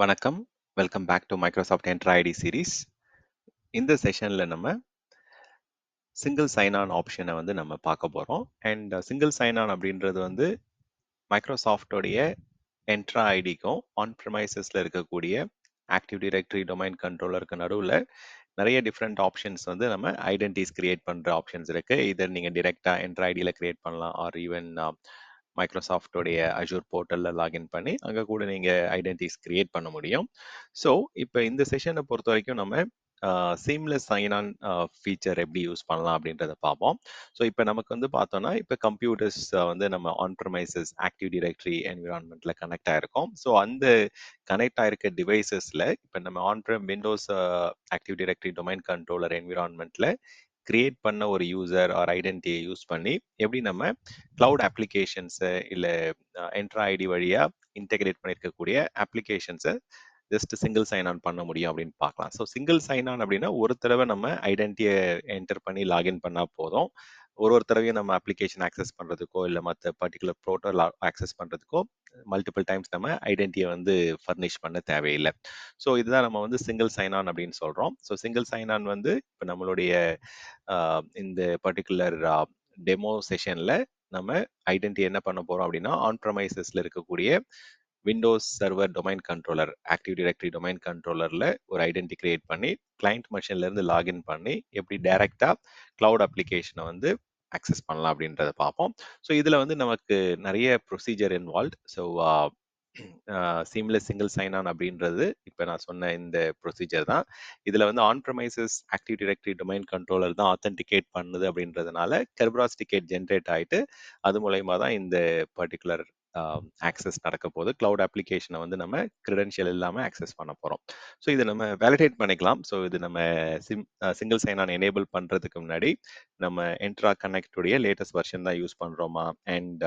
வணக்கம். Welcome back to Microsoft Entra ID series. இந்த செஷன்ல நம்ம சிங்கிள் சைன் ஆன் ஆப்ஷனை வந்து நம்ம பார்க்க போறோம். அண்ட் சிங்கிள் சைன் ஆன் அப்படின்றது வந்து மைக்ரோசாஃப்டோடைய என்ட்ரா ஐடிக்கும் ஆன் ப்ரிமைசஸ்ல இருக்கக்கூடிய ஆக்டிவ் டைரக்டரி டொமைன் கண்ட்ரோலருக்கு நடுவில் நிறைய டிஃப்ரெண்ட் ஆப்ஷன்ஸ் வந்து நம்ம ஐடென்டிட்டிஸ் கிரியேட் பண்ணுற ஆப்ஷன்ஸ் இருக்கு. இதை நீங்கள் டிரெக்டாக என்ட்ரா ஐடியில் கிரியேட் பண்ணலாம் ஆர் ஈவன் மைக்ரோசாஃப்டோடைய அஜூர் போர்ட்டலில் லாகின் பண்ணி அங்கே கூட நீங்கள் ஐடென்டிட்டிஸ் கிரியேட் பண்ண முடியும். ஸோ இப்போ இந்த செஷனை பொறுத்த வரைக்கும் நம்ம சீம்லெஸ் சைன் ஆன் ஃபீச்சர் எப்படி யூஸ் பண்ணலாம் அப்படின்றத பார்ப்போம். ஸோ இப்போ நமக்கு வந்து பார்த்தோம்னா இப்போ கம்ப்யூட்டர்ஸ் வந்து நம்ம ஆன் ப்ரமைசஸ் ஆக்டிவ் டைரக்டரி என்விரான்மெண்ட்டில் கனெக்ட் ஆகிருக்கோம். ஸோ அந்த கனெக்ட் ஆகிருக்க டிவைசஸில் இப்போ நம்ம on prem Windows active directory domain controller என்விரான்மெண்ட்டில் கிரியேட் பண்ண ஒரு யூசர் ஆர் ஐடென்டிட்டியை யூஸ் பண்ணி எப்படி நம்ம கிளவுட் அப்ளிகேஷன்ஸை இல்லை என்ட்ரா ஐடி வழியாக இன்டெகிரேட் பண்ணியிருக்கக்கூடிய அப்ளிகேஷன்ஸை ஜஸ்ட் சிங்கிள் சைன் ஆன் பண்ண முடியும் அப்படின்னு பார்க்கலாம். ஸோ சிங்கிள் சைன் ஆன் அப்படின்னா ஒரு தடவை நம்ம ஐடென்டிட்டியை என்டர் பண்ணி லாகின் பண்ணால் போதும். ஒரு தடவையும் நம்ம அப்ளிகேஷன் ஆக்சஸ் பண்ணுறதுக்கோ இல்லை மற்ற பர்டிகுலர் ப்ரோட்டோல் ஆக்சஸ் பண்ணுறதுக்கோ மல்டிபிள் டைம்ஸ் நம்ம ஐடென்டிட்டியை வந்து ஃபர்னிஷ் பண்ண தேவையில்லை. ஸோ இதுதான் நம்ம வந்து சிங்கிள் சைன் ஆன் அப்படின்னு சொல்கிறோம். ஸோ சிங்கிள் சைன் ஆன் வந்து இப்போ நம்மளுடைய இந்த பர்டிகுலர் டெமோ செஷனில் நம்ம ஐடென்டிட்டி என்ன பண்ண போகிறோம் அப்படின்னா ஆன் ப்ரமைசஸில் இருக்கக்கூடிய Windows server domain controller active directory domain கண்ட்ரோலரில் ஒரு ஐடென்டி கிரியேட் பண்ணி கிளைண்ட் மெஷின்லேருந்து லாகின் பண்ணி எப்படி டைரெக்டாக கிளவுட் அப்ளிகேஷனை வந்து அக்சஸ் பண்ணலாம் அப்படின்றத பார்ப்போம். ஸோ இதில் வந்து நமக்கு நிறைய procedure involve. So seamless single sign on அப்படின்றது இப்போ நான் சொன்ன இந்த ப்ரொசீஜர் தான். இதில் வந்து on premises active directory domain controller தான் ஆத்தென்டிகேட் பண்ணுது அப்படின்றதுனால கெர்பராஸ் டிக்கெட் ஜென்ரேட் ஆகிட்டு அது மூலயமா தான் இந்த பர்டிகுலர் ஆக்சஸ் நடக்க போகுது. கிளவுட் அப்ளிகேஷனை வந்து நம்ம கிரெடென்ஷியல் இல்லாமல் ஆக்சஸ் பண்ண போகிறோம். ஸோ இதை நம்ம வேலிடேட் பண்ணிக்கலாம். ஸோ இது நம்ம சிங்கிள் சைன் ஆன் எனேபிள் பண்ணுறதுக்கு முன்னாடி நம்ம என்ட்ரா கனெக்டுடைய லேட்டஸ்ட் வெர்ஷன் தான் யூஸ் பண்ணுறோமா அண்ட்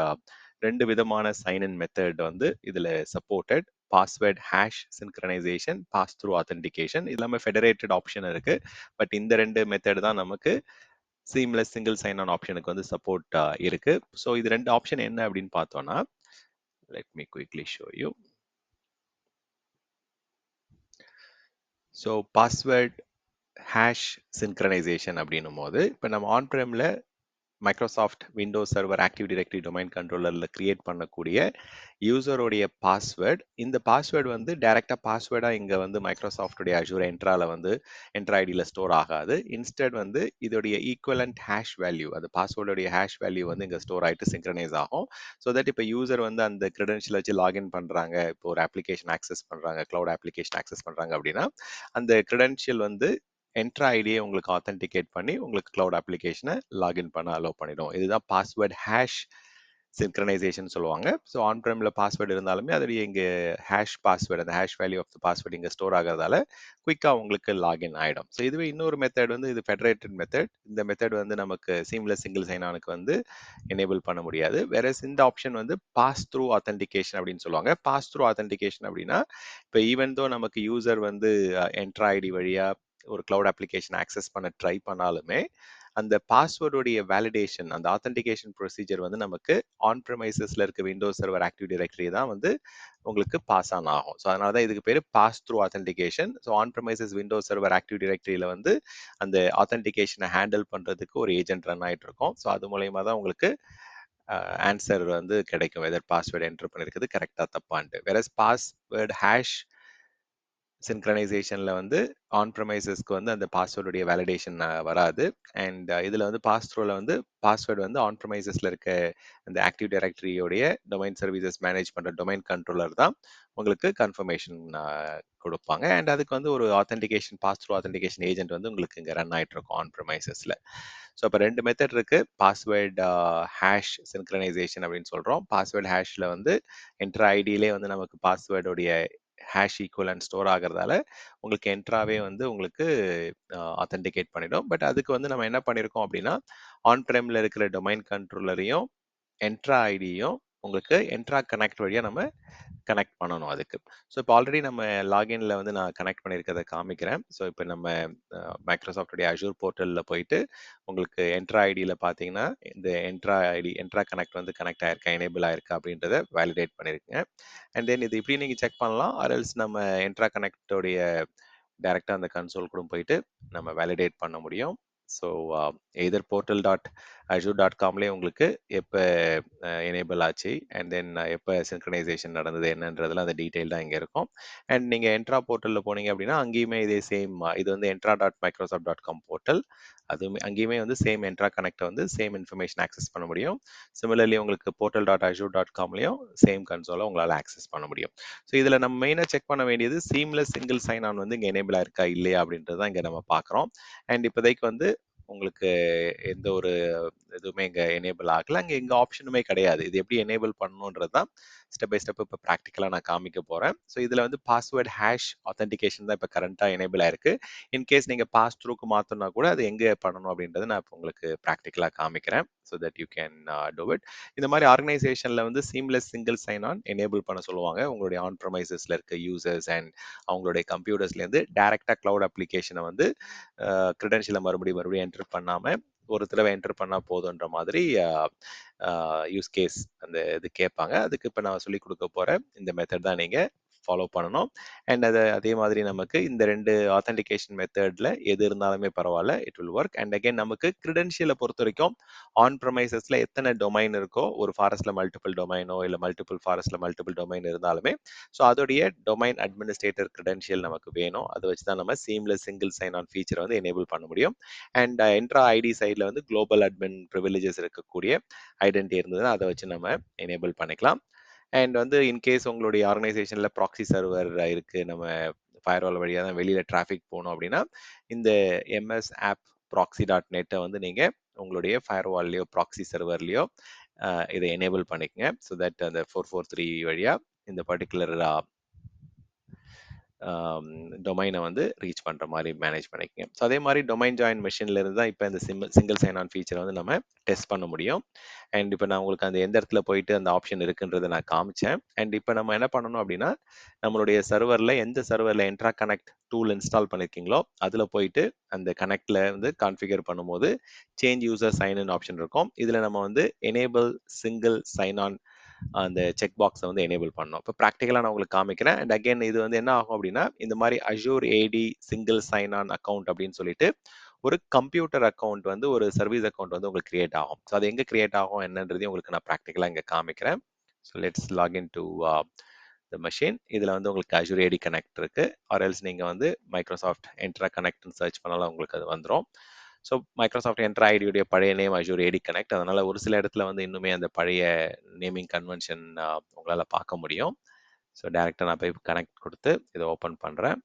ரெண்டு விதமான சைன் இன் மெத்தட் வந்து இதில் supported. Password hash synchronization, pass through authentication. இது இல்லாமல் ஃபெடரேட்டட் ஆப்ஷன் இருக்கு. பட் இந்த ரெண்டு மெத்தட் தான் நமக்கு சீம்லெஸ் சிங்கிள் சைன் ஆன் ஆப்ஷனுக்கு வந்து சப்போர்ட் இருக்கு. ஸோ இது ரெண்டு ஆப்ஷன் என்ன அப்படின்னு பார்த்தோம்னா, let me quickly show you. So password hash synchronization அப்படின்னும் போது இப்போ நம்ம ஆன் பிரேம்ல Microsoft Windows server active directory domain கண்ட்ரோலரில் கிரியேட் பண்ணக்கூடிய யூசருடைய பாஸ்வேர்டு, இந்த பாஸ்வேர்டு வந்து டைரெக்டாக பாஸ்வேர்டாக இங்கே வந்து மைக்ரோசாஃப்டுடைய அஜூர் என்ட்ராவில் வந்து என்ட்ரா ஐடியில் ஸ்டோர் ஆகாது. இன்ஸ்டெட் வந்து இதோடைய ஈக்குவலண்ட் ஹேஷ் வேல்யூ, அது பாஸ்வேர்டுடைய ஹேஷ் வேல்யூ வந்து இங்கே ஸ்டோர் ஆகிட்டு சிங்க்ரனைஸ் ஆகும். ஸோ தட் இப்போ யூசர் வந்து அந்த கிரெடென்ஷியல் வச்சு லாகின் பண்ணுறாங்க, இப்போ ஒரு அப்ளிகேஷன் ஆக்சஸ் பண்ணுறாங்க, க்ளவுட் அப்ளிகேஷன் ஆக்சஸ் பண்ணுறாங்க அப்படின்னா அந்த கிரெடென்ஷியல் வந்து என்ட்ரா ஐடியை உங்களுக்கு ஆத்தென்டிகேட் பண்ணி உங்களுக்கு கிளவுட் அப்ளிகேஷனை லாகின் பண்ண அலோவ் பண்ணிடும். இதுதான் பாஸ்வேர்ட் ஹேஷ் சின்க்ரனைசேஷன் சொல்லுவாங்க. ஸோ ஆன் பிரேமில் பாஸ்வேர்டு இருந்தாலுமே அதோடைய இங்கே ஹேஷ் பாஸ்வேர்டு, அந்த hash value of the password இங்கே ஸ்டோர் ஆகிறதால குயிக்காக உங்களுக்கு லாகின் ஆகிடும். ஸோ இதுவே இன்னொரு மெத்தட் வந்து இது ஃபெடரேட்டட் மெத்தட். இந்த மெத்தட் வந்து நமக்கு சீம்லெஸ் சிங்கிள் சைன் ஆனுக்கு வந்து எனேபிள் பண்ண முடியாது. வேற இந்த ஆப்ஷன் வந்து பாஸ் த்ரூ ஆத்தென்டிகேஷன் அப்படின்னு சொல்லுவாங்க. பாஸ் த்ரூ ஆத்தென்டிகேஷன் அப்படின்னா இப்போ ஈவன் தோ நமக்கு யூசர் வந்து என்ட்ரா ஐடி வழியாக ஒரு கிளவுட் அப்ளிகேஷன் ஆக்சஸ் பண்ண ட்ரை பண்ணாலுமே அந்த பாஸ்வேர்டுடைய வேலிடேஷன், அந்த ஆத்தென்டிகேஷன் ப்ரொசீஜர் வந்து நமக்கு ஆன் ப்ரமைசஸ்ல இருக்க விண்டோஸ் சர்வர் ஆக்டிவ் டைரக்டரி தான் வந்து உங்களுக்கு பாஸ் ஆன் ஆகும். ஸோ அதனால தான் இதுக்கு பேர் pass through authentication. So on premises Windows server active டைரக்டரியில் வந்து அந்த ஆத்தென்டிகேஷனை ஹேண்டில் பண்ணுறதுக்கு ஒரு ஏஜென்ட் ரன் ஆகிட்டு இருக்கும். ஸோ அது மூலயமா தான் உங்களுக்கு ஆன்சர் வந்து கிடைக்கும், வெதர் பாஸ்வேர்டு என்டர் பண்ணியிருக்கிறது கரெக்டாக தப்பான்ட்டு. வேற பாஸ்வேர்டு ஹேஷ் சின்க்ரனைசேஷனில் வந்து ஆன் ப்ரமைசஸ்க்கு வந்து அந்த பாஸ்வேர்டுடைய வேலிடேஷன் வராது. அண்ட் இதில் வந்து பாஸ் த்ரூவில் வந்து பாஸ்வேர்டு வந்து ஆன் ப்ரமைசஸில் இருக்க அந்த ஆக்டிவ் டைரக்டரியோடைய டொமைன் சர்வீசஸ் மேனேஜ் பண்ணுற டொமைன் கண்ட்ரோலர் தான் உங்களுக்கு கன்ஃபர்மேஷன் கொடுப்பாங்க. அண்ட் அதுக்கு வந்து ஒரு authentication pass through authentication agent வந்து உங்களுக்கு இங்கே ரன் ஆகிட்டு இருக்கும் ஆன் ப்ரமைசஸில். ஸோ இப்போ ரெண்டு மெத்தட் இருக்கு. பாஸ்வேர்டு ஹேஷ் சின்க்ரனைசேஷன் அப்படின்னு சொல்கிறோம். பாஸ்வேர்டு ஹேஷில் வந்து என்ட்ரா ஐடியிலே வந்து நமக்கு பாஸ்வேர்டுடைய ஹேஷ் ஈக்குவலன்ட் ஸ்டோர் ஆகிறதால உங்களுக்கு என்ட்ராவே வந்து உங்களுக்கு ஆத்தென்டிகேட் பண்ணிடும். பட் அதுக்கு வந்து நம்ம என்ன பண்ணியிருக்கோம் அப்படின்னா ஆன் பிரேமில் இருக்கிற டொமைன் கண்ட்ரோலரையும் என்ட்ரா ஐடியும் உங்களுக்கு என்ட்ரா கனெக்ட் வழியா நம்ம கனெக்ட் பண்ணணும் அதுக்கு. ஸோ இப்போ ஆல்ரெடி நம்ம லாகின்ல வந்து நான் கனெக்ட் பண்ணியிருக்கிறத காமிக்கிறேன். ஸோ இப்போ நம்ம மைக்ரோசாஃப்ட்டுடைய அஷூர் போர்ட்டல்ல போயிட்டு உங்களுக்கு என்ட்ரா ஐடியில பார்த்தீங்கன்னா, இந்த என்ட்ரா ஐடி என்ட்ரா கனெக்ட் வந்து கனெக்ட் ஆயிருக்கா, எனேபிள் ஆயிருக்கா அப்படின்றத வேலிடேட் பண்ணியிருக்கேன். அண்ட் தென் இது இப்படி நீங்க செக் பண்ணலாம். ஆர் எல்ஸ் நம்ம என்ட்ரா கனெக்டோடைய டைரக்டா அந்த கன்சோல் கூட போயிட்டு நம்ம வேலிடேட் பண்ண முடியும். So either portal dot Azure dot காம்லேயே உங்களுக்கு எப்போ எனேபிள் ஆச்சு அண்ட் தென் எப்போ சின்க்ரனைசேஷன் நடந்தது என்னன்றதுல அந்த டீட்டெயில் இங்கே இருக்கும். அண்ட் நீங்கள் என்ட்ரா போர்ட்டலில் போனீங்க அப்படின்னா அங்கேயுமே இதே சேம் இது வந்து Entra dot Microsoft dot com portal. அதுவுமே அங்கேயுமே வந்து சேம் என்ட்ரா கனெக்டை வந்து சேம் இன்ஃபர்மேஷன் ஆக்சஸ் பண்ண முடியும். சிமிலர்லி உங்களுக்கு போர்ட்டல் டாட் அஷூர் டாட் காம்லேயும் சேம் கன்சோலை உங்களால் ஆக்சஸ் பண்ண முடியும். ஸோ இதில் நம்ம மெயினாக செக் பண்ண வேண்டியது சீம்லெஸ் சிங்கிள் சைன் ஆன் வந்து இங்கே எனேபிளாக இருக்கா இல்லையா அப்படின்றது தான் இங்கே நம்ம பார்க்குறோம். அண்ட் இப்போதைக்கு வந்து உங்களுக்கு எந்த ஒரு எதுவுமே இங்கே எனேபிள் ஆகல. அங்கே எங்க ஆப்ஷனுமே கிடையாது. இது எப்படி எனேபிள் பண்ணணுன்றது தான் ஸ்டெப் பை ஸ்டெப் இப்போ ப்ராக்டிக்கலாக நான் காமிக்க போகிறேன். ஸோ இதில் வந்து பாஸ்வேர்ட் ஹேஷ் ஆத்தென்டிகேஷன் தான் இப்போ கரண்ட்டாக எனேபிள் ஆயிருக்கு. இன்கேஸ் நீங்கள் பாஸ் த்ரூக்கு மாற்றணும்னா கூட அது எங்கே பண்ணணும் அப்படின்றத நான் இப்போ உங்களுக்கு ப்ராக்டிக்கலாக காமிக்கிறேன். So that you can do it. இந்த மாதிரி ஆர்கனைசேஷனில் வந்து seamless single sign on enable பண்ண சொல்லுவாங்க. உங்களுடைய ஆன் ப்ரமைசஸில் இருக்க யூசர்ஸ் அண்ட் அவங்களுடைய கம்ப்யூட்டர்ஸ்லேருந்து டேரெக்டாக க்ளவுட் அப்ளிகேஷனை வந்து கிரெடென்ஷியலை மறுபடியும் என்டர் பண்ணாமல் ஒரு தடவை என்டர் பண்ணால் போதுன்ற மாதிரி யூஸ் கேஸ் அந்த இது கேட்பாங்க. அதுக்கு இப்போ நான் சொல்லிக் கொடுக்க போகிற இந்த மெத்தட் தான் நீங்கள் ஃபாலோ பண்ணணும். அண்ட் அதே மாதிரி நமக்கு இந்த 2 ஆத்தென்டிகேஷன் மெத்தடில் எது இருந்தாலுமே பரவாயில்ல, it will work. And again நமக்கு கிரெடென்ஷியலை பொறுத்த வரைக்கும் ஆன் ப்ரமைசஸில் எத்தனை டொமைன் இருக்கோ, ஒரு ஃபாரஸ்ட்டில் மல்டிபிள் டொமைனோ இல்லை மல்டிபிள் ஃபாரஸ்ட்டில் மல்டிபிள் டொமைன் இருந்தாலுமே ஸோ அதோடைய டொமைன் அட்மினிஸ்ட்ரேட்டர் கிரெடென்ஷியல் நமக்கு வேணும். அதை வச்சு தான் நம்ம சீம்லெஸ் சிங்கிள் சைன் ஆன் ஃபீச்சரை வந்து எனேபிள் பண்ண முடியும். அண்ட் என்ட்ரா ஐடி சைடில் வந்து குளோபல் அட்மின் ப்ரிவிலேஜஸ் இருக்கக்கூடிய ஐடென்டிட்டி இருந்ததுன்னா அதை வச்சு நம்ம எனேபிள் பண்ணிக்கலாம். அண்ட் வந்து இன்கேஸ் உங்களுடைய ஆர்கனைசேஷனில் ப்ராக்ஸி சர்வர் இருக்குது, நம்ம ஃபயர்வால் வழியாக தான் வெளியில் டிராஃபிக் போகணும் அப்படின்னா இந்த எம்எஸ் ஆப் ப்ராக்ஸி டாட் நெட்டை வந்து நீங்கள் உங்களுடைய ஃபயர்வால்லையோ ப்ராக்ஸி சர்வர்லையோ இதை எனேபிள் பண்ணிக்கங்க. ஸோ தட் அந்த 443 வழியாக இந்த பர்டிகுலர் டொமைனை வந்து ரீச் பண்ணுற மாதிரி மேனேஜ் பண்ணிக்கங்க. ஸோ அதே மாதிரி டொமைன் ஜாயின் மெஷின்ல இருந்து தான் இப்போ இந்த சிங்கிள் சைன் ஆன் ஃபீச்சரை வந்து நம்ம டெஸ்ட் பண்ண முடியும். அண்ட் இப்போ நான் உங்களுக்கு அந்த எந்த இடத்துல போயிட்டு அந்த ஆப்ஷன் இருக்குன்றதை நான் காமிச்சேன். அண்ட் இப்போ நம்ம என்ன பண்ணணும் அப்படின்னா நம்மளுடைய சர்வரில் எந்த சர்வரில் என்ட்ரா கனெக்ட் டூல் இன்ஸ்டால் பண்ணியிருக்கீங்களோ அதில் போயிட்டு அந்த கனெக்டில் வந்து கான்ஃபிகர் பண்ணும்போது change user sign in option இருக்கும். இதில் நம்ம வந்து எனேபிள் சிங்கிள் சைன் ஆன் அந்த செக் பாக்ஸை வந்து எனேபிள் பண்ணணும். இப்போ ப்ராக்டிக்கலாக நான் உங்களுக்கு காமிக்கிறேன். அண்ட் அகைன் இது வந்து என்ன ஆகும் அப்படின்னா இந்த மாதிரி Azure AD single sign on account அப்படின்னு சொல்லிட்டு ஒரு கம்ப்யூட்டர் அக்கௌண்ட் வந்து ஒரு சர்வீஸ் அக்கௌண்ட் வந்து உங்களுக்கு கிரியேட் ஆகும். ஸோ அது எங்கே கிரியேட் ஆகும் என்னன்றதையும் உங்களுக்கு நான் ப்ராக்டிக்கலாக இங்கே காமிக்கிறேன். So let's login to the machine. இதில் வந்து உங்களுக்கு அஷூர் ஏடி கனெக்ட் இருக்கு. ஆர் எல்ஸ் நீங்கள் வந்து மைக்ரோசாஃப்ட் என்ட்ரா கனெக்ட்னு சர்ச் பண்ணாலும் உங்களுக்கு அது வந்துடும். ஸோ மைக்ரோசாஃப்ட் என்ட்ரா ஐடியுடைய பழைய நேம் அஷூர் ஏடி கனெக்ட். அதனால ஒரு சில இடத்துல வந்து இன்னுமே அந்த பழைய நேமிங் கன்வென்ஷன் உங்களால் பார்க்க முடியும். ஸோ டேரெக்டாக நான் போய் கனெக்ட் கொடுத்து இதை ஓப்பன் பண்ணுறேன்.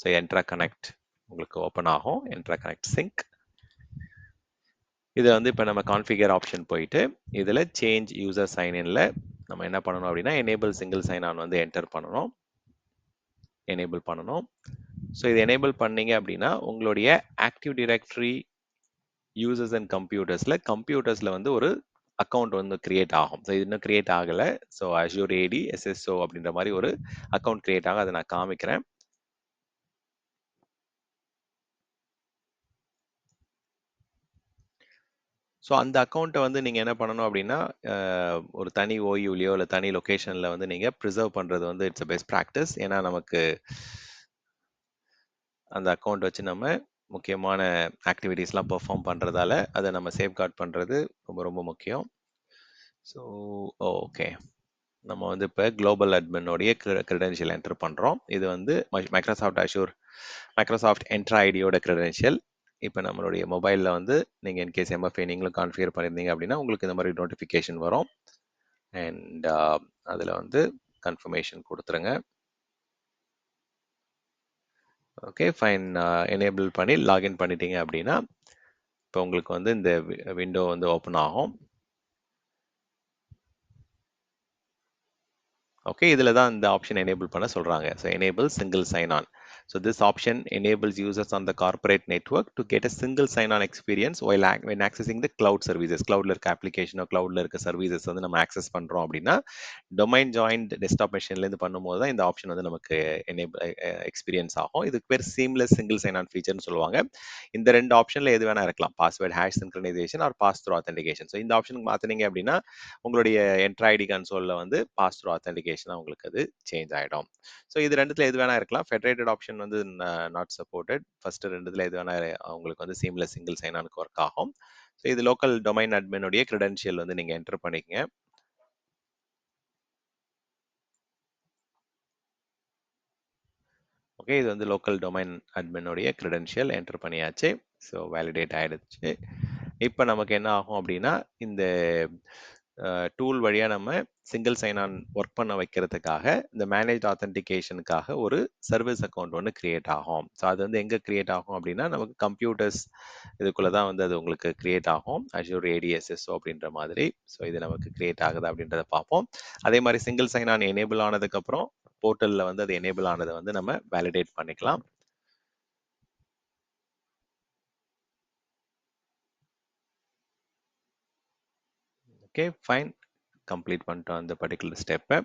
ஸோ என்ட்ரா கனெக்ட் உங்களுக்கு ஓப்பன் ஆகும். என்ட்ரா கனெக்ட் சிங்க். இதை வந்து இப்போ நம்ம கான்ஃபிகர் ஆப்ஷன் போயிட்டு இதில் சேஞ்ச் யூசர் சைன்இன்ல நம்ம என்ன பண்ணணும் அப்படின்னா எனேபிள் சிங்கிள் சைன் ஆன் வந்து என்டர் பண்ணணும், எனேபிள் பண்ணணும். ஸோ இது எனேபிள் பண்ணீங்க அப்படின்னா உங்களுடைய ஆக்டிவ் டைரக்டரி யூசர்ஸ் அண்ட் கம்ப்யூட்டர்ஸில் வந்து ஒரு அக்கௌண்ட் வந்து கிரியேட் ஆகும். ஸோ இது இன்னும் கிரியேட் ஆகலை. ஸோ அஷூர் ஏடி எஸ்எஸ்ஓ அப்படின்ற மாதிரி ஒரு அக்கௌண்ட் கிரியேட் ஆகும். அதை நான் காமிக்கிறேன். ஸோ அந்த அக்கௌண்ட்டை வந்து நீங்கள் என்ன பண்ணணும் அப்படின்னா ஒரு தனி ஓயூலையோ இல்லை தனி லொக்கேஷனில் வந்து நீங்கள் ப்ரிசர்வ் பண்ணுறது வந்து இட்ஸ் அ பெஸ்ட் ப்ராக்டிஸ். ஏன்னா நமக்கு அந்த அக்கௌண்ட் வச்சு நம்ம முக்கியமான ஆக்டிவிட்டீஸ்லாம் பெர்ஃபார்ம் பண்ணுறதால அதை நம்ம சேஃப்கார்ட் பண்ணுறது ரொம்ப ரொம்ப முக்கியம். ஸோ ஓகே, நம்ம வந்து இப்போ குளோபல் அட்மினோடைய கிரெடென்ஷியல் என்டர் பண்ணுறோம். இது வந்து மைக்ரோசாஃப்ட் என்ட்ரா ஐடியோட கிரெடென்ஷியல். இப்போ நம்மளுடைய மொபைலில் வந்து நீங்கள் இன்கேஸ் எம்எஃப்ஐ நீங்களும் கான்ஃபிகர் பண்ணியிருந்தீங்க அப்படின்னா உங்களுக்கு இந்த மாதிரி நோட்டிஃபிகேஷன் வரும். அண்ட் அதில் வந்து கன்ஃபர்மேஷன் கொடுத்துருங்க. Okay fine. எனேபிள் பண்ணி லாகின் பண்ணிட்டீங்க அப்படின்னா இப்போ உங்களுக்கு வந்து இந்த விண்டோ வந்து ஓப்பன் ஆகும். ஓகே, இதில் தான் இந்த ஆப்ஷன் எனேபிள் பண்ண சொல்கிறாங்க. So enable single sign on. So this option enables users on the corporate network to get a single sign-on experience when accessing the cloud services. Cloudல இருக்க application cloudல இருக்க services வந்து நம்ம access பண்றோம் அப்படின்னா domain joined desktop machineல இருந்து பண்ணும்போது தான் இந்த ஆப்ஷன் வந்து நமக்கு enable எக்ஸ்பீரியன்ஸ் ஆகும். இதுக்கு பேர் seamless single sign-on featureன்னு சொல்லுவாங்க. இந்த ரெண்டு ஆப்ஷன்ல எது வேணா இருக்கலாம். Password hash synchronization or pass through authentication. So இந்த ஆப்ஷனுக்கு மாத்தினீங்க அப்படின்னா உங்களுடைய என்ட்ரு ஐடி கன்சோல்ல வந்து பாஸ் த்ரூ ஆத்தென்டிகேஷனா உங்களுக்கு அது சேஞ்ச் ஆயிடும். ஸோ இது ரெண்டுத்துல எது வேணா இருக்கலாம். ஃபெடரேட்டட் ஆப்ஷன் வந்து நாட் சப்போர்ட்டட். ஃபர்ஸ்ட் ரெண்டுத்துல எது வேணா உங்களுக்கு வந்து சீம்லெஸ் சிங்கிள் சைன் ஆனுக்கு ஒர்க் ஆகும். ஸோ இது லோக்கல் டொமைன் அட்மினுடைய கிரெடென்ஷியல் வந்து நீங்க என்டர் பண்ணிக்கங்க. ஓகே, இது வந்து லோக்கல் டொமைன் அட்மினுடைய கிரெடென்ஷியல் என்டர் பண்ணியாச்சு. ஸோ வேலிடேட் ஆயிடுச்சு. இப்போ நமக்கு என்ன ஆகும் அப்படின்னா இந்த டூல் வழியாக நம்ம சிங்கிள் சைன் ஆன் ஒர்க் பண்ண வைக்கிறதுக்காக இந்த மேனேஜ் ஆத்தென்டிகேஷனுக்காக ஒரு சர்வீஸ் அக்கௌண்ட் ஒன்று கிரியேட் ஆகும். ஸோ அது வந்து எங்கே கிரியேட் ஆகும் அப்படின்னா நமக்கு கம்ப்யூட்டர்ஸ் இதுக்குள்ளே தான் வந்து அது உங்களுக்கு கிரியேட் ஆகும். அஷூர் ஏடிஎஸ்எஸ்ஓ அப்படின்ற மாதிரி. ஸோ இது நமக்கு கிரியேட் ஆகுது அப்படின்றத பார்ப்போம். அதே மாதிரி சிங்கிள் சைன் ஆன் எனேபிள் ஆனதுக்கப்புறம் போர்ட்டலில் வந்து அது எனேபிள் ஆனதை வந்து நம்ம வேலிடேட் பண்ணிக்கலாம். ஓகே ஃபைன், கம்ப்ளீட் பண்ணிட்டோம் அந்த பர்டிகுலர் ஸ்டெப்பை.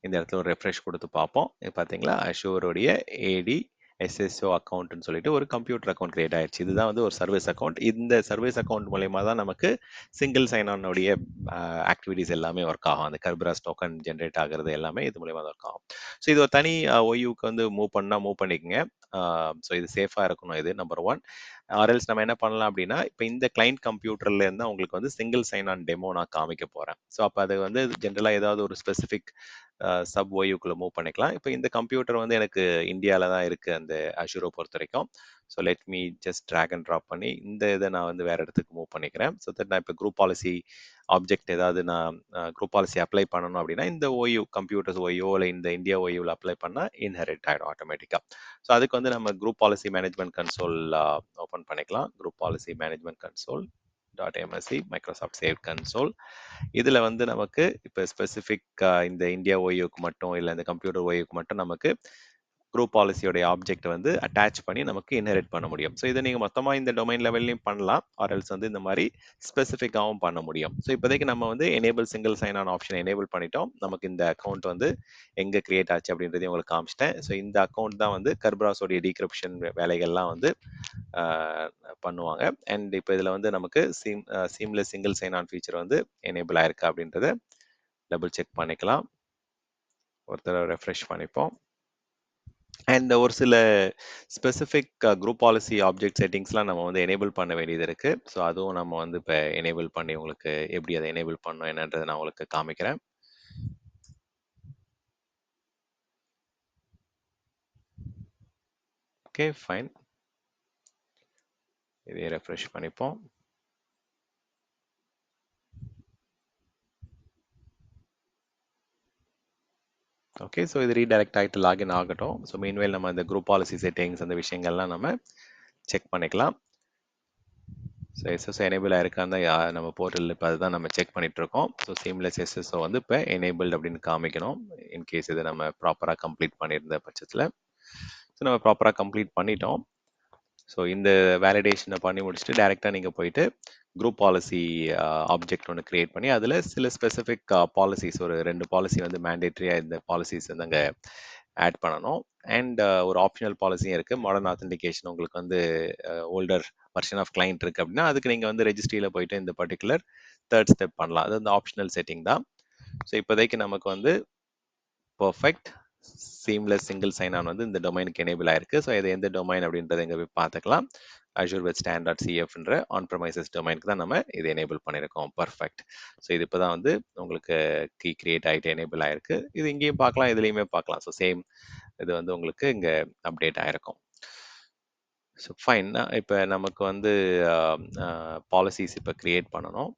இந்த இடத்துல ஒரு ரெஃப்ரெஷ் கொடுத்து பார்ப்போம். பார்த்தீங்களா அஷூரோடைய ஏடி எஸ்எஸ்ஓ அக்கௌண்ட்னு சொல்லிட்டு ஒரு கம்ப்யூட்டர் அக்கௌண்ட் கிரியேட் ஆயிடுச்சு. இதுதான் வந்து ஒரு சர்வீஸ் அக்கௌண்ட். இந்த சர்வீஸ் அக்கௌண்ட் மூலயமா தான் நமக்கு சிங்கிள் சைன் ஆனுடைய ஆக்டிவிட்டிஸ் எல்லாமே ஒர்க் ஆகும். அந்த கர்பராஸ் டோக்கன் ஜென்ரேட் ஆகுறது எல்லாமே இது மூலயமா தான் ஒர்க் ஆகும். ஸோ இது ஒரு தனி ஒய்யூக்கு வந்து மூவ் பண்ணிக்கங்க. ஸோ இது சேஃபாக இருக்கணும். இது நம்பர் 1. ஆர்எல்ஸ் நம்ம என்ன பண்ணலாம் அப்படின்னா இப்போ இந்த கிளைண்ட் கம்ப்யூட்டர்ல இருந்தால் உங்களுக்கு வந்து சிங்கிள் சைன் ஆன் டெமோ நான் காமிக்க போகிறேன். ஸோ அப்போ அது வந்து ஜென்ரலாக ஏதாவது ஒரு ஸ்பெசிஃபிக் சப் ஒய்யூக்குள்ள மூவ் பண்ணிக்கலாம். இப்போ இந்த கம்ப்யூட்டர் வந்து எனக்கு இந்தியாவில் தான் இருக்குது அந்த அஷூரை பொறுத்த வரைக்கும். So let me just drag and drop பண்ணி இந்த இதை நான் வந்து வேறு இடத்துக்கு மூவ் பண்ணிக்கிறேன். ஸோ தட் நான் இப்போ குரூப் பாலிசி ஆப்ஜெக்ட் ஏதாவது நான் குரூப் பாலிசி அப்ளை பண்ணணும் அப்படின்னா இந்த ஓயூ கம்ப்யூட்டர்ஸ் ஓயோ இல்லை இந்த இந்தியா ஓயூவில் அப்ளை பண்ணால் இன்ஹெரிட் ஆகிடும் ஆட்டோமேட்டிக்காக. ஸோ அதுக்கு வந்து நம்ம group policy management console open பண்ணிக்கலாம். Group policy management console .msc Microsoft save console. இதுல வந்து நமக்கு இப்போ ஸ்பெசிஃபிக் இந்த இந்தியா ஓய்வுக்கு மட்டும் இல்லை இந்த கம்ப்யூட்டர் ஓய்வுக்கு மட்டும் நமக்கு குரூப் பாலிசியோடைய ஆப்ஜெக்ட் வந்து அட்டாச் பண்ணி நமக்கு இன்ஹெரிட் பண்ண முடியும். ஸோ இதை நீங்கள் மொத்தமாக இந்த டொமைன் லெவல்லையும் பண்ணலாம். ஆர்எல்ஸ் வந்து இந்த மாதிரி ஸ்பெசிஃபிக்காகவும் பண்ண முடியும். ஸோ இப்போதைக்கு நம்ம வந்து enable single sign on option enable பண்ணிட்டோம். நமக்கு இந்த அக்கௌண்ட் வந்து எங்கே கிரியேட் ஆச்சு அப்படின்றதையும் உங்களுக்கு காமிச்சிட்டேன். ஸோ இந்த அக்கௌண்ட் தான் வந்து கர்பராஸோடைய டீக்ரிப்ஷன் வேலைகள்லாம் வந்து பண்ணுவாங்க. அண்ட் இப்போ இதில் வந்து நமக்கு seamless single sign on feature வந்து எனேபிள் ஆயிருக்கா அப்படின்றத டபுள் செக் பண்ணிக்கலாம். ஒருத்தர ரெஃப்ரெஷ் பண்ணிப்போம். அண்ட் ஒரு சில ஸ்பெசிஃபிக் குரூப் பாலிசி ஆப்ஜெக்ட் செட்டிங்ஸ்லாம் நம்ம வந்து எனேபிள் பண்ண வேண்டியது இருக்கு. ஸோ அதுவும் நம்ம வந்து இப்போ எனேபிள் பண்ணி உங்களுக்கு எப்படி அதை எனேபிள் பண்ணணும் என்னன்றதை நான் உங்களுக்கு காமிக்கிறேன். ஓகே ஃபைன், இதை ரெஃப்ரெஷ் பண்ணிப்போம். ஓகே, ஸோ இது ரீடைரக்ட் ஆகிட்டு லாகின் ஆகட்டும். ஸோ மீன்வேல் நம்ம இந்த குரூப் பாலிசி செட்டிங்ஸ் அந்த விஷயங்கள்லாம் நம்ம செக் பண்ணிக்கலாம். ஸோ எஸ்எஸ்ஓ எனேபிள் ஆயிருக்கான்னு தான் நம்ம போர்ட்டலில் இப்போ அதுதான் நம்ம செக் பண்ணிட்டு இருக்கோம். ஸோ சீம்லெஸ் எஸ்எஸ்ஓ வந்து இப்போ எனேபிள்டு அப்படின்னு காமிக்கணும். இன்கேஸ் இதை நம்ம ப்ராப்பராக கம்ப்ளீட் பண்ணியிருந்த பட்சத்தில். ஸோ நம்ம ப்ராப்பராக கம்ப்ளீட் பண்ணிட்டோம். ஸோ இந்த வேலிடேஷனை பண்ணி முடிச்சுட்டு டேரெக்டாக நீங்கள் போயிட்டு குரூப் பாலிசி ஆப்ஜெக்ட் ஒன்று கிரியேட் பண்ணி அதில் சில ஸ்பெசிஃபிக் பாலிசிஸ் ஒரு 2 பாலிசி வந்து மேண்டேட்ரியாக இந்த பாலிசிஸ் வந்து அங்கே ஆட் பண்ணணும். அண்ட் ஒரு ஆப்ஷனல் பாலிசியும் இருக்குது. மாடர்ன் ஆத்தென்டிகேஷன் உங்களுக்கு வந்து ஓல்டர் வெர்ஷன் ஆஃப் கிளைண்ட் இருக்குது அப்படின்னா அதுக்கு நீங்கள் வந்து ரெஜிஸ்ட்ரியில் போயிட்டு இந்த பர்டிகுலர் 3rd ஸ்டெப் பண்ணலாம். அது வந்து ஆப்ஷனல் செட்டிங் தான். ஸோ இப்போதைக்கு நமக்கு வந்து perfect seamless single sign on வந்து இந்த டொமைனுக்கு எனேபிள் ஆயிருக்கு. ஸோ இது எந்த டொமைன் அப்படின்றத இங்கே போய் பார்த்துக்கலாம். அஷூர் வித் ஸ்டாண்டர்ட் சிஎஃப்ன்ற ஆன் ப்ரமைசஸ் டொமைனுக்கு தான் நம்ம இது எனேபிள் பண்ணியிருக்கோம். பர்ஃபெக்ட். ஸோ இது இப்போ தான் வந்து உங்களுக்கு கீ கிரியேட் ஆகிட்டு எனேபிள் ஆயிருக்கு. இது இங்கேயும் பார்க்கலாம், இதுலேயுமே பார்க்கலாம். ஸோ சேம் இது வந்து உங்களுக்கு இங்கே அப்டேட் ஆயிருக்கும். ஸோ ஃபைன், இப்போ நமக்கு வந்து பாலிசிஸ் இப்போ கிரியேட் பண்ணணும்.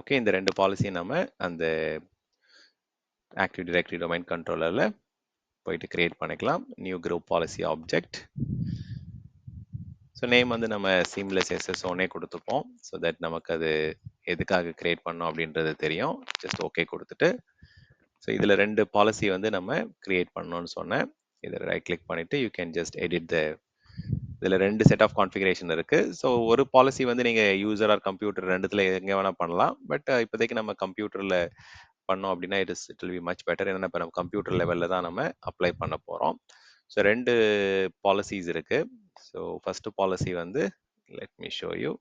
ஓகே, இந்த 2 பாலிசியும் நம்ம அந்த ஆக்டிவ் டைரக்டரி டொமைன் கண்ட்ரோலரில் போயிட்டு கிரியேட் பண்ணிக்கலாம். New group policy object. So name வந்து நம்ம சீம்லெஸ் எஸ்எஸ்ஓனே கொடுத்துப்போம். ஸோ தட் நமக்கு அது எதுக்காக கிரியேட் பண்ணோம் அப்படின்றது தெரியும். ஜஸ்ட் ஓகே கொடுத்துட்டு ஸோ இதில் 2 பாலிசி வந்து நம்ம கிரியேட் பண்ணணும்னு சொன்னேன். இதில் ரைட் கிளிக் பண்ணிவிட்டு யூ கேன் ஜஸ்ட் எடிட் த இதில் 2 செட் ஆஃப் கான்ஃபிகரேஷன் இருக்குது. ஸோ ஒரு பாலிசி வந்து நீங்கள் யூசர் ஆர் கம்ப்யூட்டர் ரெண்டுத்தில் எங்கே வேணால் பண்ணலாம். பட் இப்போதைக்கு நம்ம கம்ப்யூட்டரில் பண்ணோம் அப்படின்னா it will be much better. ஏன்னா இப்போ நம்ம கம்ப்யூட்டர் லெவலில் தான் நம்ம அப்ளை பண்ண போகிறோம். ஸோ 2 பாலிசிஸ் இருக்குது. ஸோ ஃபஸ்ட்டு பாலிசி வந்து let me show you.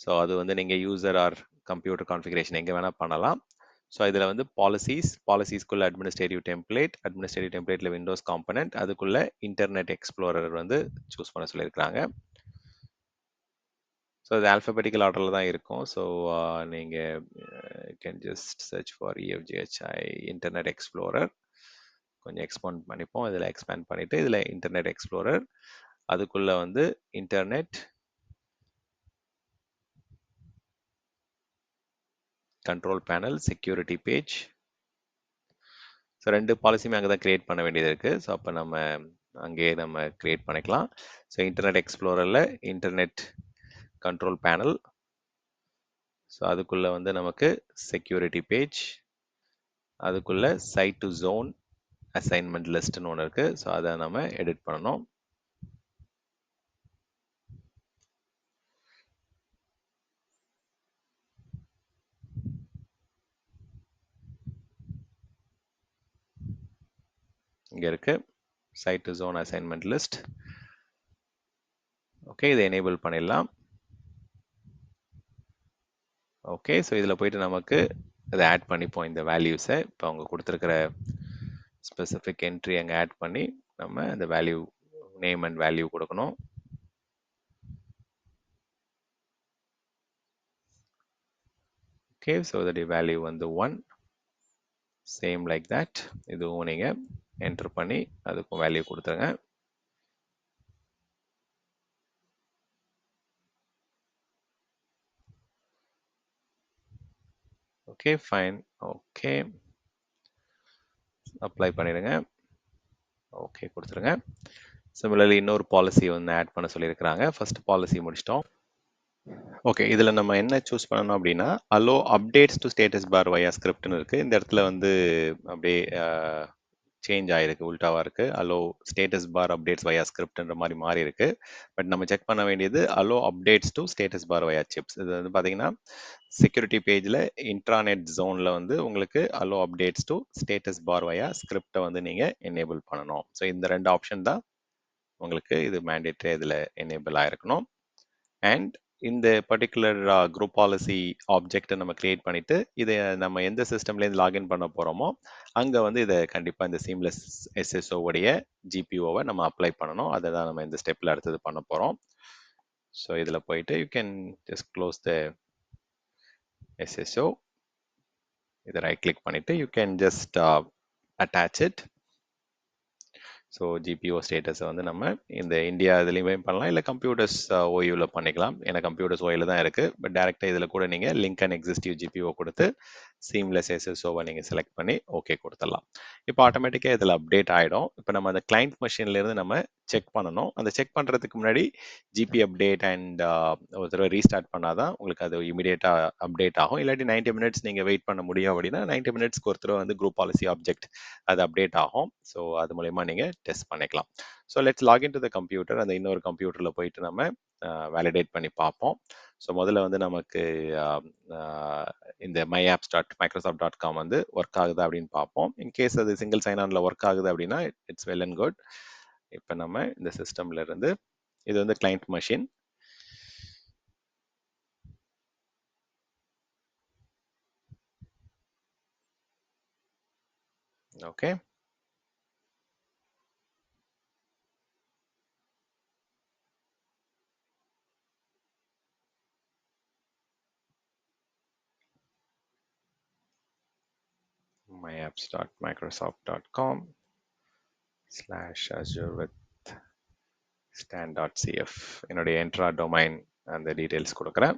So அது வந்து நீங்கள் யூசர் ஆர் கம்ப்யூட்டர் கான்ஃபிகரேஷன் எங்கே வேணால் பண்ணலாம். ஸோ இதில் வந்து பாலிசிஸ்க்குள்ள அட்மினிஸ்ட்ரேட்டிவ் டெம்ப்ளேட்டில் விண்டோஸ் காம்பனண்ட், அதுக்குள்ள இன்டர்நெட் எக்ஸ்ப்ளோரர் வந்து சூஸ் பண்ண சொல்லியிருக்கிறாங்க. ஸோ இது ஆல்ஃபபெட்டிக்கல் ஆர்டரில் தான் இருக்கும். ஸோ நீங்கள் can just search for EFGHI internet explorer. கொஞ்சம் எக்ஸ்பேண்ட் பண்ணிப்போம். இதில் எக்ஸ்பேண்ட் பண்ணிவிட்டு இதில் இன்டர்நெட் எக்ஸ்ப்ளோரர், அதுக்குள்ளே வந்து internet control panel, security page. So 2 பாலிசியுமே அங்கே தான் கிரியேட் பண்ண வேண்டியது இருக்குது. ஸோ அப்போ நம்ம அங்கேயே நம்ம கிரியேட் பண்ணிக்கலாம். ஸோ இன்டர்நெட் எக்ஸ்ப்ளோரரில் இன்டர்நெட் கண்ட்ரோல் பேனல், ஸோ அதுக்குள்ளே வந்து நமக்கு செக்யூரிட்டி பேஜ், அதுக்குள்ளே சைட் டு ஜோன் அசைன்மெண்ட் லிஸ்ட்னு ஒன்று இருக்குது. ஸோ அதை நம்ம எடிட் பண்ணணும். இங்கே இருக்குது site to zone assignment list. Okay, இதை எனேபிள் பண்ணிடலாம். ஓகே, ஸோ இதில் போயிட்டு நமக்கு அதை ஆட் பண்ணிப்போம் இந்த வேல்யூஸை. இப்போ அவங்க கொடுத்துருக்கிற ஸ்பெசிஃபிக் என்ட்ரி அங்கே ஆட் பண்ணி நம்ம இந்த வேல்யூ நேம் அண்ட் வேல்யூ கொடுக்கணும். ஓகே, ஸோ இதோடைய வேல்யூ வந்து 1. சேம் லைக் தட் இதுவும் நீங்கள் என்ட்ரு பண்ணி அதுக்கும் வேல்யூ கொடுத்துருங்க. Okay, fine. ஓகே, அப்ளை பண்ணிடுங்க. ஓகே கொடுத்துருங்க. சிமிலர்லி இன்னொரு பாலிசி வந்து ஆட் பண்ண சொல்லியிருக்கிறாங்க. ஃபர்ஸ்ட் பாலிசி முடிச்சிட்டோம். ஓகே, இதில் நம்ம என்ன சூஸ் பண்ணணும் அப்படின்னா allow updates to status bar via ஸ்கிரிப்ட்னு இருக்குது. இந்த இடத்துல வந்து அப்படியே சேஞ்ச் ஆகிருக்கு, உல்டாவாக இருக்குது. Allow status bar updates via ஸ்கிரிப்ட்ன்ற மாதிரி மாறி இருக்கு. பட் நம்ம செக் பண்ண வேண்டியது allow updates to status bar via சிப்ஸ். இது வந்து பார்த்தீங்கன்னா செக்யூரிட்டி பேஜில் இன்ட்ராநெட் ஜோனில் வந்து உங்களுக்கு allow updates to status bar via ஸ்கிரிப்டை வந்து நீங்கள் எனேபிள் பண்ணணும். ஸோ இந்த 2 ஆப்ஷன் தான் உங்களுக்கு இது மேண்டேட்டரி இதில் எனேபிள் ஆகிருக்கணும். அண்ட் இந்த பர்டிகுலர் குரூப் பாலிசி ஆப்ஜெக்டை நம்ம கிரியேட் பண்ணிவிட்டு இதை நம்ம எந்த சிஸ்டம்லேருந்து லாகின் பண்ண போகிறோமோ அங்கே வந்து இதை கண்டிப்பாக இந்த சீம்லெஸ் SSO உடைய GPOவை நம்ம அப்ளை பண்ணணும். அதை தான் நம்ம இந்த ஸ்டெப்பில் அடுத்தது பண்ண போகிறோம். ஸோ இதில் போயிட்டு you can just close the SSO. இதை ரைட் கிளிக் பண்ணிவிட்டு you can just attach it. So GPO ஸ்டேட்டஸை வந்து நம்ம இந்த இந்தியா இதுலேயுமே பண்ணலாம், இல்லை கம்ப்யூட்டர்ஸ் OUவில் பண்ணிக்கலாம். ஏன்னா கம்ப்யூட்டர்ஸ் OUவில் தான் இருக்குது. பட் டேரெக்டாக இதில் கூட நீங்கள் லிங்க் அண்ட் எக்ஸிஸ்டிவ் GPO கொடுத்து சீம்லெஸ் SSOவை நீங்கள் செலக்ட் பண்ணி ஓகே கொடுத்துடலாம். இப்போ ஆட்டோமேட்டிக்காக இதில் அப்டேட் ஆகிடும். இப்போ நம்ம அந்த கிளைண்ட் மெஷின்லேருந்து நம்ம செக் பண்ணணும். அந்த செக் பண்ணுறதுக்கு முன்னாடி GP அப்டேட் அண்ட் ஒரு தடவை ரீஸ்டார்ட் பண்ணால் தான் உங்களுக்கு அது இமீடியட்டாக அப்டேட் ஆகும். இல்லாட்டி 90 மினிட்ஸ் நீங்கள் வெயிட் பண்ண முடியும் அப்படின்னா 90 மினிட்ஸ்க்கு ஒரு தடவை வந்து குரூப் பாலிசி ஆப்ஜெக்ட் அது அப்டேட் ஆகும். ஸோ அது மூலயமா நீங்கள் டெஸ்ட் பண்ணிக்கலாம். So let's login to the computer. அந்த இன்னொரு கம்ப்யூட்டரில் போயிட்டு நம்ம வேலிடேட் பண்ணி பார்ப்போம். ஸோ முதல்ல வந்து நமக்கு இந்த myapps.microsoft.com வந்து ஒர்க் ஆகுதா அப்படின்னு பார்ப்போம். இன்கேஸ் அது சிங்கிள் சைன் ஆனில் ஒர்க் ஆகுது அப்படின்னா இட்ஸ் வெல் அண்ட் குட். இப்போ நம்ம இந்த சிஸ்டம்ல இருந்து இது வந்து client machine. Okay, myapps.microsoft.com/azure with stan.cf என்னுடைய என்ட்ரா டொமைன் அந்த டீட்டெயில்ஸ் கொடுக்குறேன்.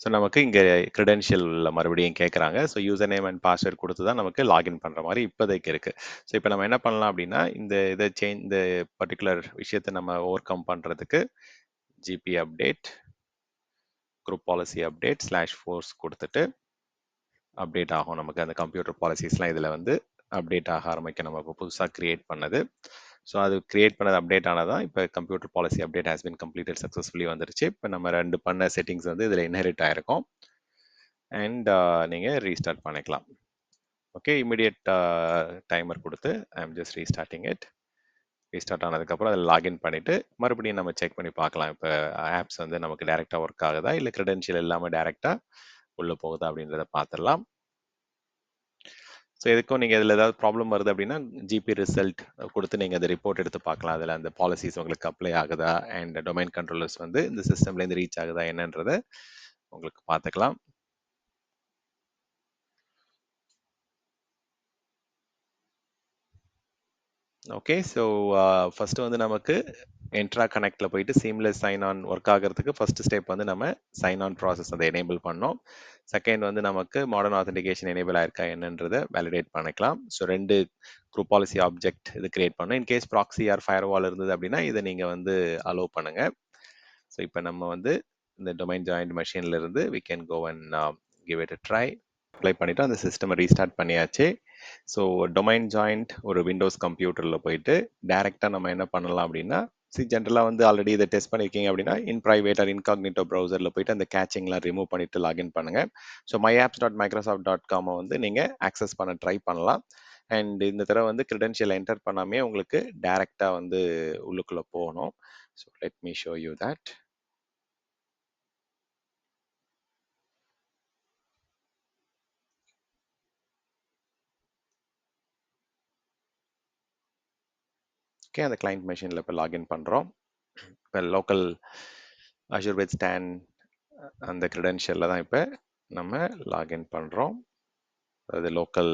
ஸோ நமக்கு இங்கே க்ரெடென்ஷியல் மறுபடியும் கேட்குறாங்க. So user name and password கொடுத்து தான் நமக்கு லாகின் பண்ணுற மாதிரி இப்போதைக்கு இருக்குது. ஸோ இப்போ நம்ம என்ன பண்ணலாம் அப்படின்னா இந்த பர்டிகுலர் விஷயத்தை நம்ம ஓவர் கம் பண்ணுறதுக்கு GP update group policy update /force கொடுத்துட்டு அப்டேட் ஆகும். நமக்கு அந்த கம்ப்யூட்டர் பாலிசிஸ்லாம் இதில் வந்து அப்டேட் ஆக ஆரம்பிக்கும். நம்ம இப்போ புதுசாக கிரியேட் பண்ணது. ஸோ அது கிரியேட் பண்ணது அப்டேட் ஆனதான் இப்போ computer policy update has been completed successfully வந்துருச்சு. இப்போ நம்ம 2 பண்ண செட்டிங்ஸ் வந்து இதில் இன்ஹெரிட் ஆயிருக்கும். அண்ட் நீங்கள் ரீஸ்டார்ட் பண்ணிக்கலாம். ஓகே, இமிடியட் டைமர் கொடுத்து I am just restarting it. Restart ஆனதுக்கப்புறம் அதில் லாகின் பண்ணிவிட்டு மறுபடியும் நம்ம செக் பண்ணி பார்க்கலாம். இப்போ ஆப்ஸ் வந்து நமக்கு டேரெக்டாக ஒர்க் ஆகுதா, இல்லை க்ரெடென்ஷியல் இல்லாமல் டேரெக்டாக உள்ளே போகுதா அப்படின்றத பார்த்துடலாம். ஸோ எதுக்கும் நீங்கள் இதில் ஏதாவது ப்ராப்ளம் வருது அப்படின்னா ஜிபி ரிசல்ட் கொடுத்து நீங்கள் அந்த ரிப்போர்ட் எடுத்து பார்க்கலாம். அதில் அந்த பாலிசிஸ் உங்களுக்கு அப்ளை ஆகுதா அண்ட் டொமைன் கண்ட்ரோலர்ஸ் வந்து இந்த சிஸ்டம்லேருந்து ரீச் ஆகுதா என்னன்றதை உங்களுக்கு பார்த்துக்கலாம். ஓகே, ஸோ ஃபர்ஸ்ட் வந்து நமக்கு என்ட்ரா கனெக்டில் போயிட்டு சீம்லெஸ் சைன் ஆன் ஒர்க் ஆகிறதுக்கு ஃபர்ஸ்ட் ஸ்டெப் வந்து நம்ம சைன் ஆன் ப்ராசஸ் அதை எனேபிள் பண்ணோம். செகண்ட் வந்து நமக்கு மாடர்ன் ஆத்தென்டிகேஷன் எனேபிள் ஆயிருக்கா என்னன்றதை வேலிடேட் பண்ணிக்கலாம். ஸோ 2 குரூப் பாலிசி ஆப்ஜெக்ட் இது கிரியேட் பண்ணணும். இன்கேஸ் ப்ராக்ஸி ஆர் ஃபயர் வால் இருந்தது அப்படின்னா இதை நீங்கள் வந்து அலோவ் பண்ணுங்க. ஸோ இப்போ நம்ம வந்து இந்த டொமைன் ஜாயிண்ட் மெஷின்ல இருந்து we can go and give it a try. Apply பண்ணிவிட்டு அந்த சிஸ்டமை ரீஸ்டார்ட் பண்ணியாச்சு. ஸோ டொமைன் ஜாயிண்ட் ஒரு விண்டோஸ் கம்ப்யூட்டரில் போயிட்டு டேரெக்டாக நம்ம என்ன பண்ணலாம் அப்படின்னா, ஜென்ரலாக வந்து ஆல்ரெடி இதை டெஸ்ட் பண்ணியிருக்கீங்க அப்படின்னா இன் ப்ரைவேட் ஆர் இன்காக்னிட்டோ ப்ரௌசரில் போயிட்டு அந்த கேச்சிங்லாம் ரிமூவ் பண்ணிட்டு லாகின் பண்ணுங்க. ஸோ myapps.microsoft.com வந்து நீங்கள் ஆக்சஸ் பண்ண ட்ரை பண்ணலாம். அண்ட் இந்த தடவை வந்து க்ரெடென்ஷியல் என்டர் பண்ணாமே உங்களுக்கு டேரெக்டாக வந்து உள்ளுக்குள்ளே போகணும். So let me show you that. Okay, அந்த கிளைண்ட் மெஷினில் இப்போ லாகின் பண்ணுறோம். இப்போ லோக்கல் அஷூர் வித் ஸ்டான் அந்த க்ரெடென்ஷியலில் தான் இப்போ நம்ம லாகின் பண்ணுறோம். அதாவது local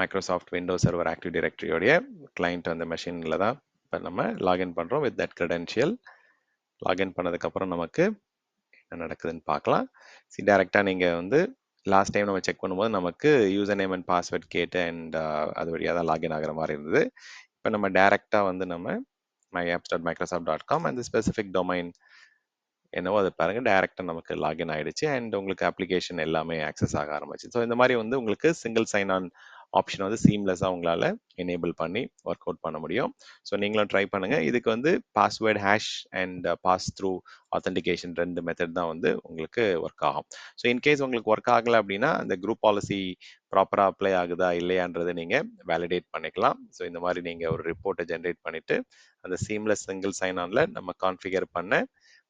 Microsoft Windows server active டைரக்டரியோடைய கிளைண்ட் அந்த மெஷினில் தான் இப்போ நம்ம லாகின் பண்ணுறோம் வித் தட் க்ரெடென்ஷியல். லாகின் பண்ணதுக்கப்புறம் நமக்கு என்ன நடக்குதுன்னு பார்க்கலாம். டேரெக்டாக நீங்கள் வந்து லாஸ்ட் டைம் நம்ம செக் பண்ணும்போது நமக்கு யூசர் நேம் அண்ட் பாஸ்வேர்ட் கேட்டு அண்ட் அது வழியாக தான் லாகின் ஆகிற மாதிரி இருந்தது. இப்போ நம்ம டேரெக்டாக வந்து நம்ம myapps.microsoft.com அந்த ஸ்பெசிஃபிக் டொமைன் என்னவோ அதை பாருங்கள் டேரெக்டாக நமக்கு லாகின் ஆகிடுச்சு அண்ட் உங்களுக்கு அப்ளிகேஷன் எல்லாமே ஆக்சஸ் ஆக ஆரம்பிச்சு. ஸோ இந்த மாதிரி வந்து உங்களுக்கு சிங்கிள் சைன் ஆன் ஆப்ஷன் வந்து சீம்லெஸ்ஸாக உங்களால் எனேபிள் பண்ணி ஒர்க் அவுட் பண்ண முடியும். ஸோ நீங்களும் ட்ரை பண்ணுங்கள். இதுக்கு வந்து password hash and pass through authentication 2 method தான் வந்து உங்களுக்கு ஒர்க் ஆகும். ஸோ இன்கேஸ் உங்களுக்கு ஒர்க் ஆகலை அப்படின்னா அந்த குரூப் பாலிசி ப்ராப்பராக அப்ளை ஆகுதா இல்லையான்றதை நீங்கள் வேலிடேட் பண்ணிக்கலாம். ஸோ இந்த மாதிரி நீங்கள் ஒரு ரிப்போர்ட்டை ஜென்ரேட் பண்ணிவிட்டு அந்த சீம்லெஸ் சிங்கிள் சைன் ஆனில் நம்ம கான்ஃபிகர் பண்ண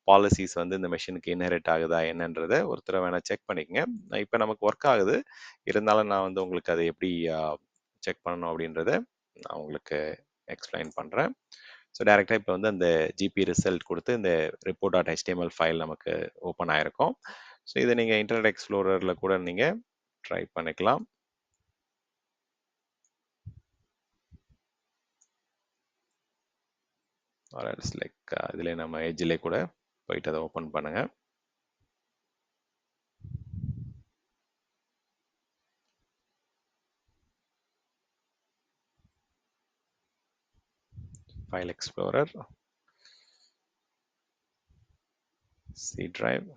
பாலிசிஸ் வந்து இந்த மெஷினுக்கு இன்ஹெரிட் ஆகுதா என்னன்றதை ஒருத்தரை வேணால் செக் பண்ணிக்கங்க. இப்போ நமக்கு ஒர்க் ஆகுது, இருந்தாலும் நான் வந்து உங்களுக்கு அதை எப்படி செக் பண்ணணும் அப்படின்றத நான் உங்களுக்கு எக்ஸ்பிளைன் பண்ணுறேன். ஸோ டேரெக்டாக இப்போ வந்து அந்த ஜிபி ரிசல்ட் கொடுத்து இந்த report.html ஃபைல் நமக்கு ஓப்பன் ஆகிருக்கும். ஸோ இதை நீங்கள் இன்டர்நெட் எக்ஸ்ப்ளோரரில் கூட நீங்கள் ட்ரை பண்ணிக்கலாம். லைக் இதில் நம்ம எஜ்ஜிலே கூட போயிட்டு அதை ஓப்பன் பண்ணுங்கள். File Explorer, C drive.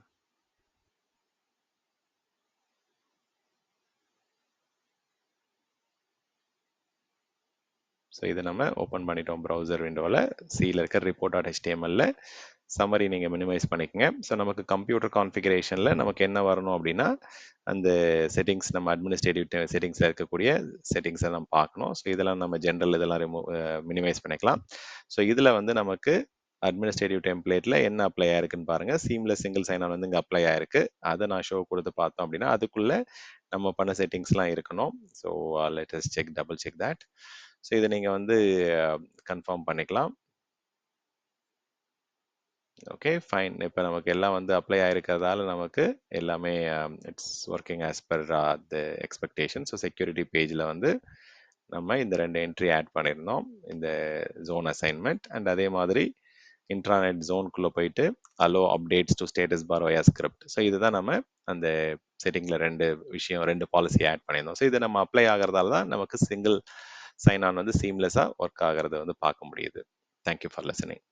So இதை நம்ம ஓப்பன் பண்ணிட்டோம் ப்ரௌசர் விண்டோவில். சியில் இருக்கிற report.html சம்மரி நீங்கள் மினிமைஸ் பண்ணிக்கங்க. ஸோ நமக்கு கம்ப்யூட்டர் கான்ஃபிகரேஷனில் நமக்கு என்ன வரணும் அப்படின்னா அந்த செட்டிங்ஸ் நம்ம அட்மினிஸ்ட்ரேட்டிவ் செட்டிங்ஸில் இருக்கக்கூடிய செட்டிங்ஸை நம்ம பார்க்கணும். ஸோ இதெல்லாம் நம்ம ஜென்ரல் இதெல்லாம் மினிமைஸ் பண்ணிக்கலாம். ஸோ இதில் வந்து நமக்கு அட்மினிஸ்ட்ரேட்டிவ் டெம்ப்ளேட்டில் என்ன அப்ளை ஆயிருக்குன்னு பாருங்கள். சீம்லெஸ் சிங்கிள் சைன் ஆன் வந்து இங்கே அப்ளை ஆயிருக்கு. அதை நான் ஷோ கொடுத்து பார்த்தோம் அப்படின்னா அதுக்குள்ளே நம்ம பண்ண செட்டிங்ஸ்லாம் இருக்கணும். So let us check, double check that. So இதை நீங்கள் வந்து கன்ஃபார்ம் பண்ணிக்கலாம். Okay fine. இப்போ நமக்கு எல்லாம் வந்து அப்ளை ஆகிருக்கிறதால நமக்கு எல்லாமே it's working as per the expectation. So security பேஜில் வந்து நம்ம இந்த 2 என்ட்ரி ஆட் பண்ணியிருந்தோம், இந்த ஜோன் அசைன்மெண்ட் அண்ட் அதே மாதிரி இன்ட்ராநெட் ஜோனுக்குள்ளே போயிட்டு allow updates to status bar via script. So இதுதான் நம்ம அந்த செட்டிங்கில் 2 பாலிசி ஆட் பண்ணியிருந்தோம். ஸோ இது நம்ம அப்ளை ஆகிறதால தான் நமக்கு சிங்கிள் சைன் ஆன் வந்து சீம்லெஸ்ஸாக ஒர்க் ஆகிறத வந்து பார்க்க முடியுது. Thank you for listening.